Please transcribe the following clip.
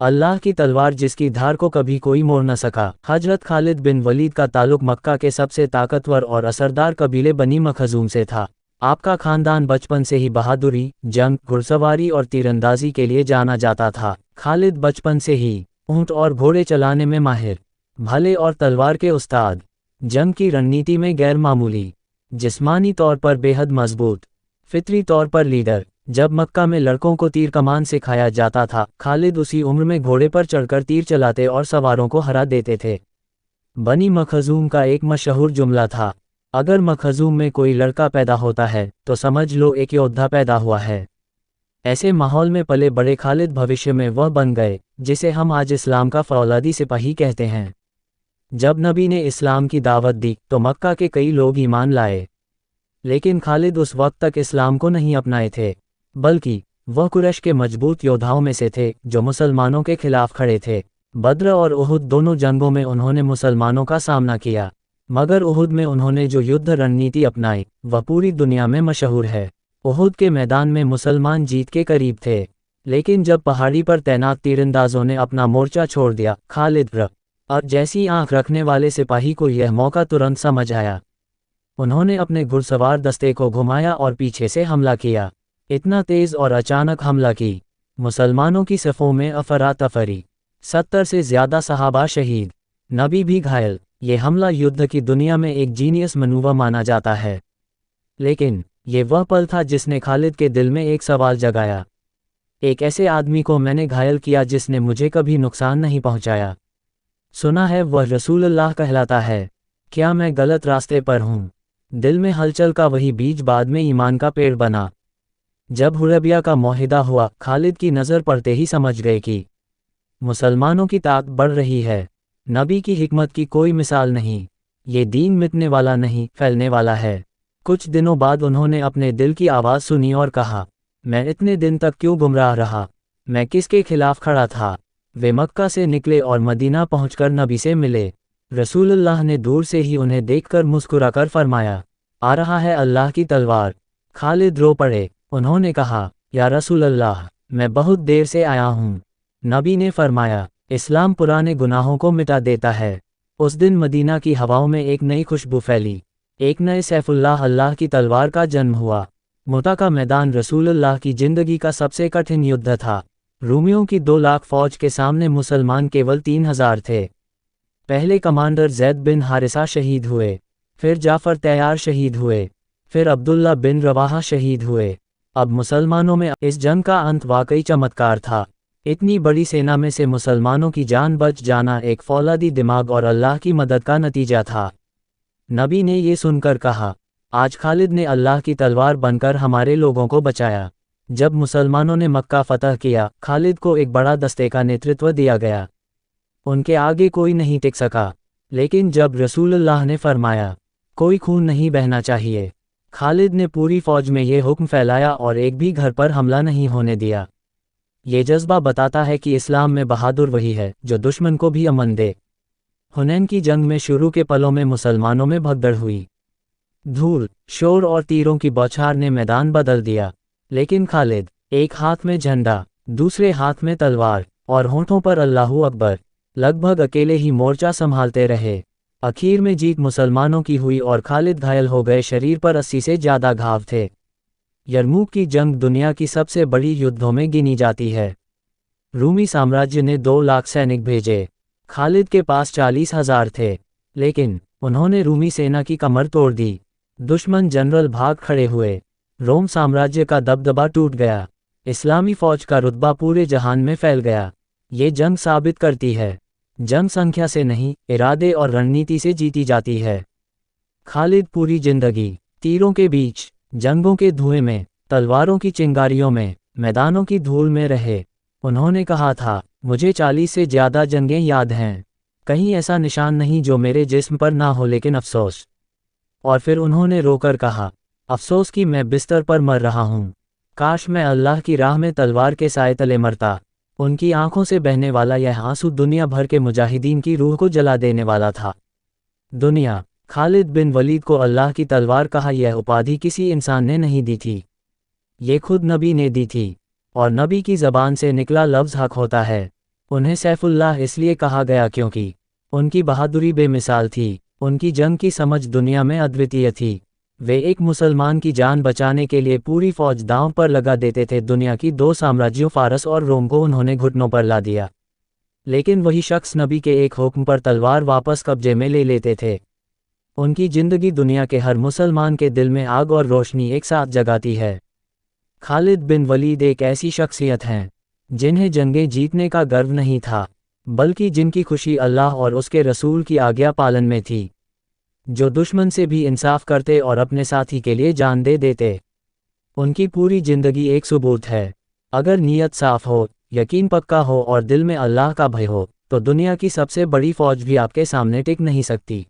अल्लाह की तलवार जिसकी धार को कभी कोई मोड़ न सका। हजरत खालिद बिन वलीद का ताल्लुक मक्का के सबसे ताकतवर और असरदार कबीले बनी मखजूम से था। आपका खानदान बचपन से ही बहादुरी, जंग, घुड़सवारी और तीरंदाजी के लिए जाना जाता था। खालिद बचपन से ही ऊंट और घोड़े चलाने में माहिर, भाले और तलवार के उस्ताद, जंग की रणनीति में गैर मामूली, जिस्मानी तौर पर बेहद मजबूत, फितरी तौर पर लीडर। जब मक्का में लड़कों को तीर कमान सिखाया जाता था, खालिद उसी उम्र में घोड़े पर चढ़कर तीर चलाते और सवारों को हरा देते थे। बनी मखजूम का एक मशहूर जुमला था, अगर मखजूम में कोई लड़का पैदा होता है तो समझ लो एक योद्धा पैदा हुआ है। ऐसे माहौल में पले बड़े खालिद भविष्य में वह बन गए जिसे हम आज इस्लाम का फौलादी सिपाही कहते हैं। जब नबी ने इस्लाम की दावत दी तो मक्का के कई लोग ईमान लाए, लेकिन खालिद उस वक्त तक इस्लाम को नहीं अपनाए थे, बल्कि वह कुरैश के मजबूत योद्धाओं में से थे जो मुसलमानों के खिलाफ खड़े थे। बद्र और उहुद दोनों जंगों में उन्होंने मुसलमानों का सामना किया, मगर उहुद में उन्होंने जो युद्ध रणनीति अपनाई वह पूरी दुनिया में मशहूर है। उहुद के मैदान में मुसलमान जीत के करीब थे, लेकिन जब पहाड़ी पर तैनात तीरंदाजों ने अपना मोर्चा छोड़ दिया, खालिद और जैसी आंख रखने वाले सिपाही को यह मौका तुरंत समझ आया। उन्होंने अपने घुड़सवार दस्ते को घुमाया और पीछे से हमला किया। इतना तेज और अचानक हमला की, मुसलमानों की सफ़ों में अफरा तफरी, 70 से ज़्यादा सहाबा शहीद, नबी भी घायल। ये हमला युद्ध की दुनिया में एक जीनियस मनूवा माना जाता है, लेकिन ये वह पल था जिसने खालिद के दिल में एक सवाल जगाया। एक ऐसे आदमी को मैंने घायल किया जिसने मुझे कभी नुकसान नहीं पहुंचाया। सुना है वह रसूलुल्लाह कहलाता है, क्या मैं गलत रास्ते पर हूँ? दिल में हलचल का वही बीज बाद में ईमान का पेड़ बना। जब हुदैबिया का मुआहिदा हुआ, खालिद की नज़र पड़ते ही समझ गए कि मुसलमानों की ताकत बढ़ रही है। नबी की हिकमत की कोई मिसाल नहीं, ये दीन मिटने वाला नहीं, फैलने वाला है। कुछ दिनों बाद उन्होंने अपने दिल की आवाज़ सुनी और कहा, मैं इतने दिन तक क्यों गुमराह रहा? मैं किसके खिलाफ खड़ा था? वे मक्का से निकले और मदीना पहुंचकर नबी से मिले। रसूलुल्लाह ने दूर से ही उन्हें देखकर मुस्कुराकर फरमाया, आ रहा है अल्लाह की तलवार। खालिद रो पड़े। उन्होंने कहा, या रसूलल्लाह, मैं बहुत देर से आया हूँ। नबी ने फरमाया, इस्लाम पुराने गुनाहों को मिटा देता है। उस दिन मदीना की हवाओं में एक नई खुशबू फैली, एक नए सैफुल्लाह अल्लाह की तलवार का जन्म हुआ। मुता का मैदान रसूलुल्लाह की जिंदगी का सबसे कठिन युद्ध था। रूमियों की 2 लाख फौज के सामने मुसलमान केवल 3000 थे। पहले कमांडर जैद बिन हारिसा शहीद हुए, फिर जाफर तैयार शहीद हुए, फिर अब्दुल्ला बिन रवाहा शहीद हुए। अब मुसलमानों में इस जंग का अंत वाकई चमत्कार था। इतनी बड़ी सेना में से मुसलमानों की जान बच जाना एक फौलादी दिमाग और अल्लाह की मदद का नतीजा था। नबी ने ये सुनकर कहा, आज खालिद ने अल्लाह की तलवार बनकर हमारे लोगों को बचाया। जब मुसलमानों ने मक्का फतह किया, खालिद को एक बड़ा दस्ते का नेतृत्व दिया गया। उनके आगे कोई नहीं टिक सका, लेकिन जब रसूलुल्लाह ने फरमाया, कोई खून नहीं बहना चाहिए, खालिद ने पूरी फौज में ये हुक्म फैलाया और एक भी घर पर हमला नहीं होने दिया। ये जज्बा बताता है कि इस्लाम में बहादुर वही है जो दुश्मन को भी अमन दे। हुनैन की जंग में शुरू के पलों में मुसलमानों में भगदड़ हुई। धूल, शोर और तीरों की बौछार ने मैदान बदल दिया, लेकिन खालिद, एक हाथ में झंडा, दूसरे हाथ में तलवार और होंठों पर अल्लाहू अकबर, लगभग अकेले ही मोर्चा संभालते रहे। आखिर में जीत मुसलमानों की हुई और खालिद घायल हो गए। शरीर पर 80 से ज़्यादा घाव थे। यरमूक की जंग दुनिया की सबसे बड़ी युद्धों में गिनी जाती है। रूमी साम्राज्य ने 2 लाख सैनिक भेजे, खालिद के पास 40,000 थे, लेकिन उन्होंने रूमी सेना की कमर तोड़ दी। दुश्मन जनरल भाग खड़े हुए। रोम साम्राज्य का दबदबा टूट गया। इस्लामी फौज का रुतबा पूरे जहान में फैल गया। ये जंग साबित करती है, जंग संख्या से नहीं, इरादे और रणनीति से जीती जाती है। खालिद पूरी जिंदगी तीरों के बीच, जंगों के धुएं में, तलवारों की चिंगारियों में, मैदानों की धूल में रहे। उन्होंने कहा था, मुझे 40 से ज़्यादा जंगें याद हैं, कहीं ऐसा निशान नहीं जो मेरे जिस्म पर ना हो, लेकिन अफसोस। और फिर उन्होंने रोकर कहा, अफसोस कि मैं बिस्तर पर मर रहा हूँ, काश मैं अल्लाह की राह में तलवार के साए तले मरता। उनकी आंखों से बहने वाला यह आंसू दुनिया भर के मुजाहिदीन की रूह को जला देने वाला था। दुनिया खालिद बिन वलीद को अल्लाह की तलवार कहा, यह उपाधि किसी इंसान ने नहीं दी थी, ये खुद नबी ने दी थी, और नबी की ज़बान से निकला लफ्ज़ हक होता है। उन्हें सैफुल्लाह इसलिए कहा गया क्योंकि उनकी बहादुरी बेमिसाल थी, उनकी जंग की समझ दुनिया में अद्वितीय थी। वे एक मुसलमान की जान बचाने के लिए पूरी फौज दांव पर लगा देते थे। दुनिया की दो साम्राज्यों फारस और रोम को उन्होंने घुटनों पर ला दिया। लेकिन वही शख्स नबी के एक हुक्म पर तलवार वापस कब्जे में ले लेते थे। उनकी जिंदगी दुनिया के हर मुसलमान के दिल में आग और रोशनी एक साथ जगाती है। खालिद बिन वलीद एक ऐसी शख्सियत हैं जिन्हें जंगें जीतने का गर्व नहीं था, बल्कि जिनकी खुशी अल्लाह और उसके रसूल की आज्ञा पालन में थी, जो दुश्मन से भी इंसाफ करते और अपने साथी के लिए जान दे देते। उनकी पूरी जिंदगी एक सबूत है। अगर नीयत साफ हो, यकीन पक्का हो और दिल में अल्लाह का भय हो, तो दुनिया की सबसे बड़ी फौज भी आपके सामने टिक नहीं सकती।